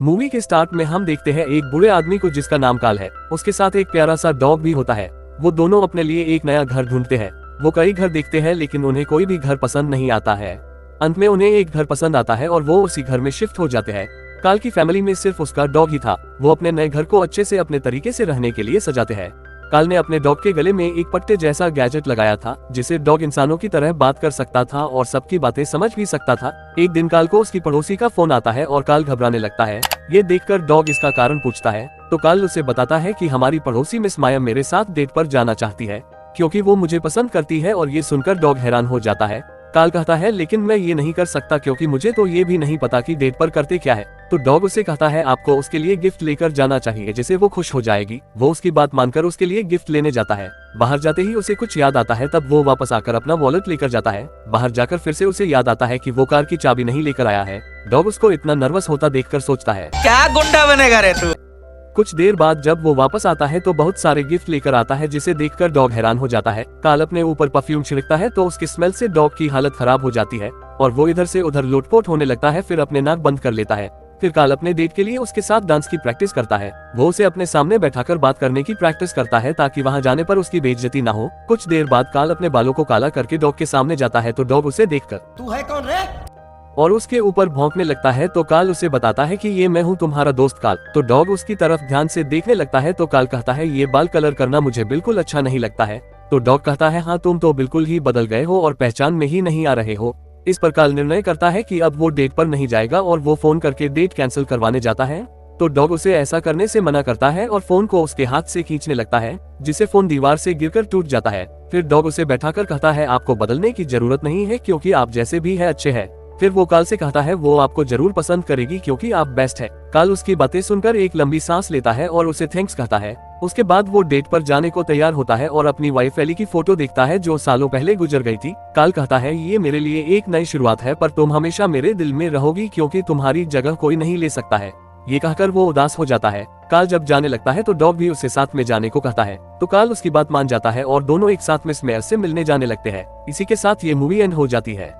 Movie के start में हम देखते हैं एक बुरे आदमी को जिसका नाम काल है। उसके साथ एक प्यारा सा डॉग भी होता है। वो दोनों अपने लिए एक नया घर ढूंढते हैं। वो कई घर देखते हैं लेकिन उन्हें कोई भी घर पसंद नहीं आता है। अंत में उन्हें एक घर पसंद आता है और वो उसी घर में शिफ्ट हो जाते हैं। काल की फैमिली में सिर्फ उसका डॉग ही था। वो अपने नए घर को अच्छे से अपने तरीके से रहने के लिए सजाते हैं। काल ने अपने डॉग के गले में एक पट्टे जैसा गैजेट लगाया था जिसे डॉग इंसानों की तरह बात कर सकता था और सबकी बातें समझ भी सकता था। एक दिन काल को उसकी पड़ोसी का फोन आता है और काल घबराने लगता है। ये देखकर डॉग इसका कारण पूछता है तो काल उसे बताता है कि हमारी पड़ोसी मिस माया मेरे साथ डेट पर जाना चाहती है क्योंकि वो मुझे पसंद करती है। और ये सुनकर डॉग हैरान हो जाता है। काल कहता है लेकिन मैं ये नहीं कर सकता क्योंकि मुझे तो ये भी नहीं पता कि डेट पर करते क्या है। तो डॉग उसे कहता है आपको उसके लिए गिफ्ट लेकर जाना चाहिए जिससे वो खुश हो जाएगी। वो उसकी बात मानकर उसके लिए गिफ्ट लेने जाता है। बाहर जाते ही उसे कुछ याद आता है। तब वो वापस आकर अपना वॉलेट लेकर जाता है। बाहर जाकर फिर से उसे याद आता है कि वो कार की चाबी नहीं लेकर आया है। डॉग उसको इतना नर्वस होता देखकर सोचता है क्या गुंडा बनेगा रे तू। कुछ देर बाद जब वो वापस आता है तो बहुत सारे गिफ्ट लेकर आता है जिसे देखकर डॉग हैरान हो जाता है। काल अपने ऊपर परफ्यूम छिड़कता है तो उसकी स्मेल से डॉग की हालत खराब हो जाती है और वो इधर से उधर लोटपोट होने लगता है। फिर अपने नाक बंद कर लेता है। फिर काल अपने डेट के लिए उसके साथ डांस की प्रैक्टिस करता है। वो उसे अपने सामने बैठाकर बात करने की प्रैक्टिस करता है ताकि वहाँ जाने पर उसकी बेइज्जती ना हो। कुछ देर बाद काल अपने बालों को काला करके डॉग के सामने जाता है तो डॉग उसे देखकर तू है कौन रे और उसके ऊपर भौंकने लगता है। तो काल उसे बताता है कि ये मैं हूँ तुम्हारा दोस्त काल। तो डॉग उसकी तरफ ध्यान से देखने लगता है। तो काल कहता है ये बाल कलर करना मुझे बिल्कुल अच्छा नहीं लगता है। तो डॉग कहता है हाँ तुम तो बिल्कुल ही बदल गए हो और पहचान में ही नहीं आ रहे हो। इस पर काल निर्णय करता है कि अब वो डेट पर नहीं जाएगा और वो फोन करके डेट कैंसिल करवाने जाता है। तो डॉग उसे ऐसा करने से मना करता है और फोन को उसके हाथ से खींचने लगता है जिससे फोन दीवार से गिरकर टूट जाता है। फिर डॉग उसे बैठाकर कहता है आपको बदलने की जरूरत नहीं है क्योंकि आप जैसे भी है अच्छे हैं। फिर वो काल से कहता है वो आपको जरूर पसंद करेगी क्योंकि आप बेस्ट है। काल उसकी बातें सुनकर एक लंबी सांस लेता है और उसे थैंक्स कहता है। उसके बाद वो डेट पर जाने को तैयार होता है और अपनी वाइफ एली की फोटो देखता है जो सालों पहले गुजर गई थी। काल कहता है ये मेरे लिए एक नई शुरुआत है पर तुम हमेशा मेरे दिल में रहोगी क्योंकि तुम्हारी जगह कोई नहीं ले सकता है। ये कहकर वो उदास हो जाता है। काल जब जाने लगता है तो डॉग भी उसे साथ में जाने को कहता है। तो काल उसकी बात मान जाता है और दोनों एक साथ मिस मेयर से मिलने जाने लगते हैं। इसी के साथ ये मूवी एंड हो जाती है।